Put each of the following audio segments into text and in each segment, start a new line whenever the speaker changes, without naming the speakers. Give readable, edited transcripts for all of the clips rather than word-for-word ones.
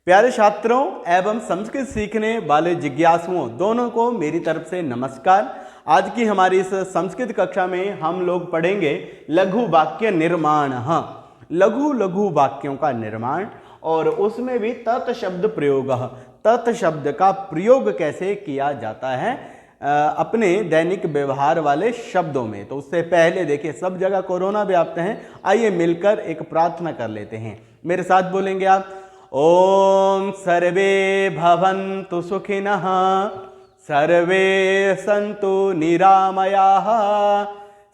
प्यारे छात्रों एवं संस्कृत सीखने वाले जिज्ञासुओं दोनों को मेरी तरफ से नमस्कार। आज की हमारी इस संस्कृत कक्षा में हम लोग पढ़ेंगे लघु वाक्य निर्माण। लघु लघु वाक्यों का निर्माण और उसमें भी तत् शब्द प्रयोग। तत् शब्द का प्रयोग कैसे किया जाता है अपने दैनिक व्यवहार वाले शब्दों में। तो उससे पहले देखिए, सब जगह कोरोना व्याप्त है। आइए मिलकर एक प्रार्थना कर लेते हैं। मेरे साथ बोलेंगे आप, ओम सर्वे भवन्तु सुखिनः, सर्वे सन्तु निरामयाः,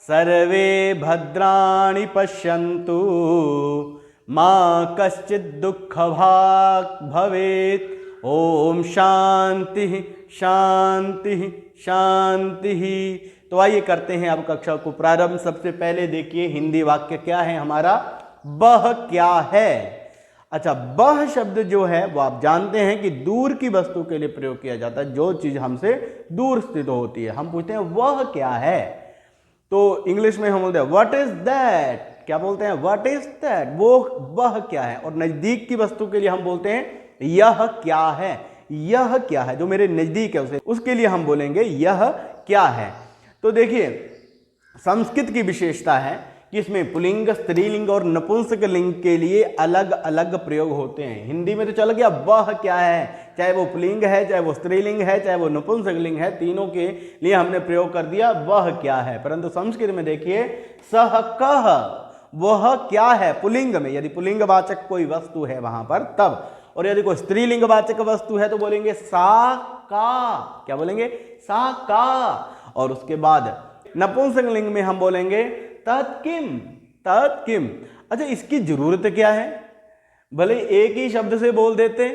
सर्वे भद्राणि पश्यन्तु, मा कश्चित् दुःखभाग् भवेत्। ओम शांति शांति शांति। तो आइए करते हैं अब कक्षा को प्रारंभ। सबसे पहले देखिए हिंदी वाक्य क्या है हमारा, वह क्या है। अच्छा, वह शब्द जो है वो आप जानते हैं कि दूर की वस्तु के लिए प्रयोग किया जाता है। जो चीज हमसे दूर स्थित होती है, हम पूछते हैं वह क्या है। तो इंग्लिश में हम बोलते हैं व्हाट इज दैट। क्या बोलते हैं, व्हाट इज दैट, वो वह क्या है। और नजदीक की वस्तु के लिए हम बोलते हैं यह क्या है। यह क्या है, जो मेरे नजदीक है उसके लिए हम बोलेंगे यह क्या है। तो देखिए, संस्कृत की विशेषता है कि इसमें पुल्लिंग, स्त्रीलिंग और नपुंसक लिंग के लिए अलग अलग प्रयोग होते हैं। हिंदी में तो चल गया वह क्या है, चाहे वो पुल्लिंग है, चाहे वो स्त्रीलिंग है, चाहे वो नपुंसक लिंग है, तीनों के लिए हमने प्रयोग कर दिया वह क्या है। परंतु संस्कृत में देखिए सह कह, वह क्या है पुल्लिंग में, यदि पुल्लिंग वाचक कोई वस्तु है वहां पर तब, और यदि कोई स्त्रीलिंग वाचक वस्तु है तो बोलेंगे सा का। क्या बोलेंगे, सा का। और उसके बाद नपुंसक लिंग में हम बोलेंगे तत्किम, तत्किम। अच्छा, इसकी जरूरत क्या है, भले एक ही शब्द से बोल देते,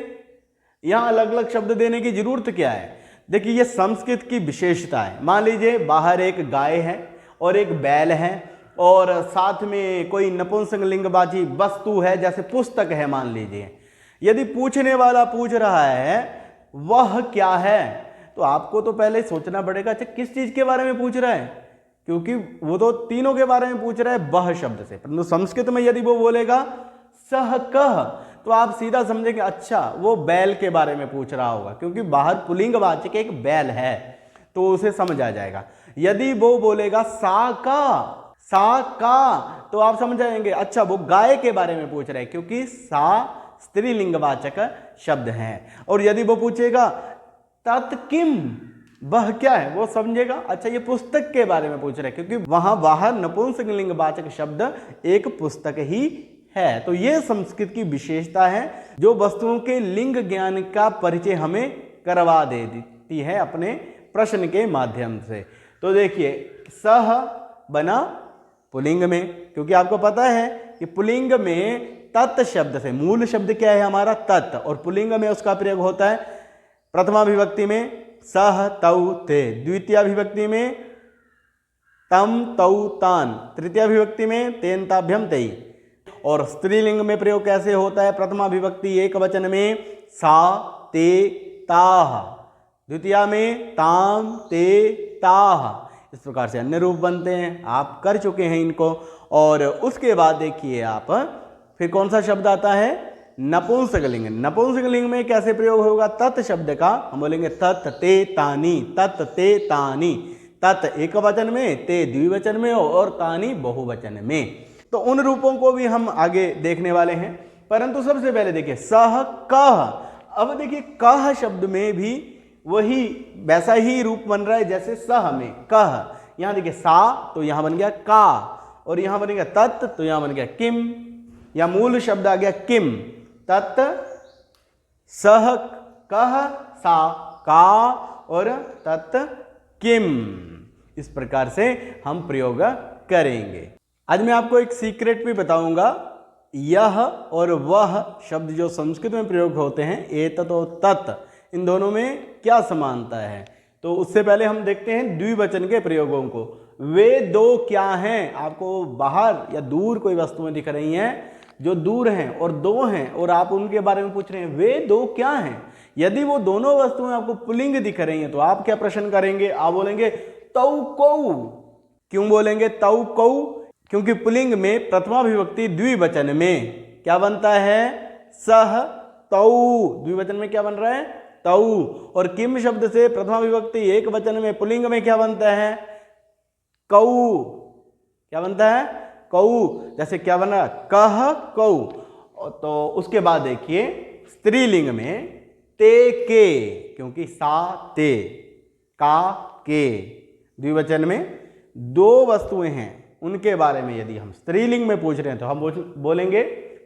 यहां अलग अलग शब्द देने की जरूरत क्या है। देखिए, ये संस्कृत की विशेषता है। मान लीजिए बाहर एक गाय है और एक बैल है और साथ में कोई नपुंसक लिंगवाची वस्तु है, जैसे पुस्तक है मान लीजिए। यदि पूछने वाला पूछ रहा है वह क्या है, तो आपको तो पहले सोचना पड़ेगा अच्छा किस चीज के बारे में पूछ रहा है, क्योंकि वो तो तीनों के बारे में पूछ रहा है वह शब्द से। परंतु संस्कृत में यदि वो बोलेगा सह कह, तो आप सीधा समझेंगे अच्छा वो बैल के बारे में पूछ रहा होगा, क्योंकि बाहर पुल्लिंगवाचक एक बैल है, तो उसे समझ आ जाएगा। यदि वो बोलेगा सा का, तो आप समझ जाएंगे अच्छा वो गाय के बारे में पूछ रहे हैं, क्योंकि सा स्त्रीलिंगवाचक शब्द है। और यदि वो पूछेगा तत्किम, वह क्या है, वो समझेगा अच्छा ये पुस्तक के बारे में पूछ रहे हैं, क्योंकि वहां बाहर नपुंसक लिंगवाचक शब्द एक पुस्तक ही है। तो ये संस्कृत की विशेषता है जो वस्तुओं के लिंग ज्ञान का परिचय हमें करवा देती है अपने प्रश्न के माध्यम से। तो देखिए, सह बना पुल्लिंग में, क्योंकि आपको पता है कि पुल्लिंग में तत् शब्द से, मूल शब्द क्या है हमारा तत्, और पुल्लिंग में उसका प्रयोग होता है प्रथमा विभक्ति में सह तौ ते, द्वितीय विभक्ति में तम तौ तान, तृतीय विभक्ति में तेन ताभ्यम तेई। और स्त्रीलिंग में प्रयोग कैसे होता है, प्रथमा विभक्ति एक वचन में सा ते ताह, द्वितीय में ताम ते ताह। इस प्रकार से अन्य रूप बनते हैं, आप कर चुके हैं इनको। और उसके बाद देखिए आप, फिर कौन सा शब्द आता है, नपुंसक लिंग। नपुंसक लिंग में कैसे प्रयोग होगा, तत् शब्द का हम बोलेंगे तत् ते तानी, तत् ते तानी। तत् एक वचन में, ते द्विवचन में और तानी बहुवचन में। तो उन रूपों को भी हम आगे देखने वाले हैं। परंतु सबसे पहले देखिए सह कह। अब देखिए कह शब्द में भी वही वैसा ही रूप बन रहा है जैसे सह में कह। यहां देखिए सा, तो यहां बन गया का, और यहां बन गया तत्, तो यहां बन गया किम, या मूल शब्द आ गया किम, तत् सह कह सा का और तत् किम। इस प्रकार से हम प्रयोग करेंगे। आज मैं आपको एक सीक्रेट भी बताऊंगा। यह और वह शब्द जो संस्कृत में प्रयोग होते हैं, एतत् और तत्, इन दोनों में क्या समानता है। तो उससे पहले हम देखते हैं द्विवचन के प्रयोगों को। वे दो क्या हैं, आपको बाहर या दूर कोई वस्तुएं दिख रही हैं जो दूर हैं और दो हैं, और आप उनके बारे में पूछ रहे हैं वे दो क्या हैं। यदि वो दोनों वस्तुएं आपको पुल्लिंग दिख रही हैं तो आप क्या प्रश्न करेंगे, आप बोलेंगे तौ कौ। क्यों बोलेंगे तौ कौ, क्योंकि पुल्लिंग में प्रथमा विभक्ति द्विवचन में क्या बनता है, सह तौ, द्विवचन में क्या बन रहा है? तौ। और किम शब्द से प्रथमा विभक्ति एक वचन में पुल्लिंग में क्या बनता है? कौ। क्या बनता है? कौ। जैसे क्या बना? कह कौ। तो उसके बाद देखिए स्त्रीलिंग में ते के, क्योंकि सा ते का के, द्विवचन में दो वस्तुएं हैं, उनके बारे में यदि हम स्त्रीलिंग में पूछ रहे हैं तो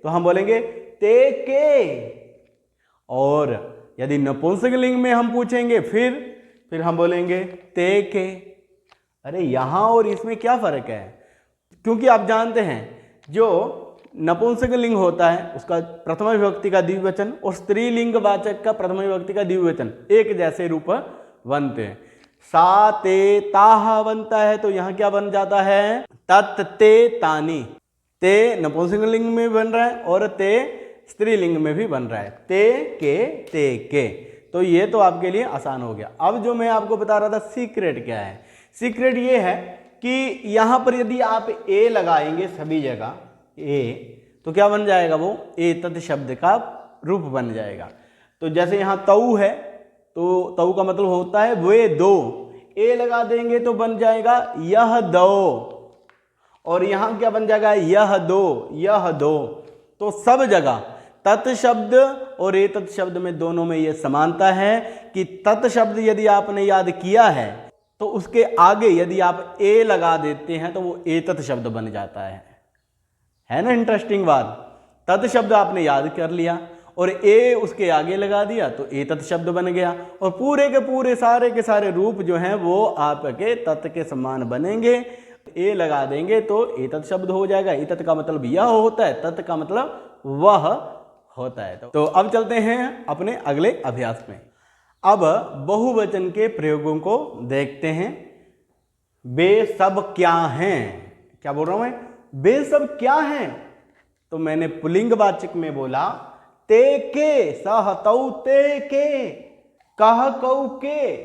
हम बोलेंगे ते के। और यदि नपुंसकलिंग में हम पूछेंगे फिर हम बोलेंगे ते के। अरे यहां और इसमें क्या फर्क है? क्योंकि आप जानते हैं जो नपुंसकलिंग होता है उसका प्रथमा विभक्ति का द्विवचन और स्त्रीलिंग वाचक का प्रथमा विभक्ति का द्विवचन एक जैसे रूप बनते हैं। सा ते ताहा बनता है तो यहां क्या बन जाता है? तत् ते तानी। ते नपुंसकलिंग में बन रहा है और ते स्त्रीलिंग में भी बन रहा है, ते के। तो ये तो आपके लिए आसान हो गया। अब जो मैं आपको बता रहा था सीक्रेट क्या है? सीक्रेट ये है कि यहां पर यदि आप ए लगाएंगे सभी जगह ए, तो क्या बन जाएगा? वो एतत् शब्द का रूप बन जाएगा। तो जैसे यहां तऊ है तो तऊ का मतलब होता है वे दो, ए लगा देंगे तो बन जाएगा यह दो। और यहां क्या बन जाएगा? यह दो। तो सब जगह तत् शब्द और एतत् शब्द में दोनों में यह समानता है कि तत् शब्द यदि आपने याद किया है तो उसके आगे यदि आप ए लगा देते हैं तो वो एतत् शब्द बन जाता है ना? इंटरेस्टिंग बात। तत् शब्द आपने याद कर लिया और ए उसके आगे लगा दिया तो एतत् शब्द बन गया, और पूरे के पूरे सारे के सारे रूप जो हैं वो आपके तत् के समान बनेंगे। ए लगा देंगे तो एतत् शब्द हो जाएगा। एतत् का मतलब यह होता है, तत् का मतलब वह होता है। तो अब चलते हैं अपने अगले अभ्यास में। अब बहुवचन के प्रयोगों को देखते हैं। वे सब क्या हैं? क्या बोल रहा हूं मैं? वे सब क्या हैं? तो मैंने पुल्लिंगवाचक में बोला ते के, सह तौ ते के, कह कौ के।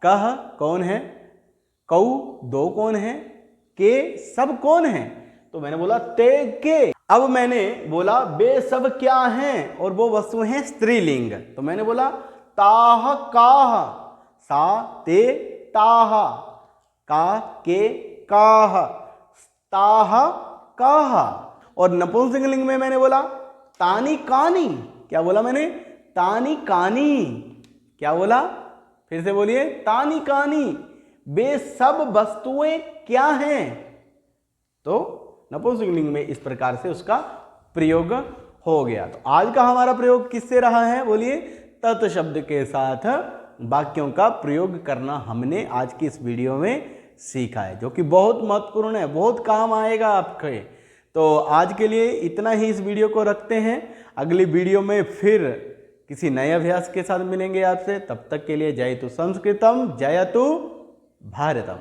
कह कौन है? कौ दो कौन है? के सब कौन है? तो मैंने बोला ते के। अब मैंने बोला वे सब क्या हैं और वो वस्तु हैं स्त्रीलिंग, तो मैंने बोला ताह काह, सा ते ताह, का के काह, ताह काह। और नपुंसकलिंग में मैंने बोला तानी कानी। क्या बोला मैंने? तानी कानी। क्या बोला? फिर से बोलिए, तानी कानी। वे सब वस्तुएं क्या हैं? तो नपुंसकलिंग में इस प्रकार से उसका प्रयोग हो गया। तो आज का हमारा प्रयोग किससे रहा है? बोलिए, तत् शब्द के साथ वाक्यों का प्रयोग करना हमने आज की इस वीडियो में सीखा है, जो कि बहुत महत्वपूर्ण है, बहुत काम आएगा आपके। तो आज के लिए इतना ही इस वीडियो को रखते हैं। अगली वीडियो में फिर किसी नए अभ्यास के साथ मिलेंगे आपसे। तब तक के लिए जयतु संस्कृतम, जयतु भारतम।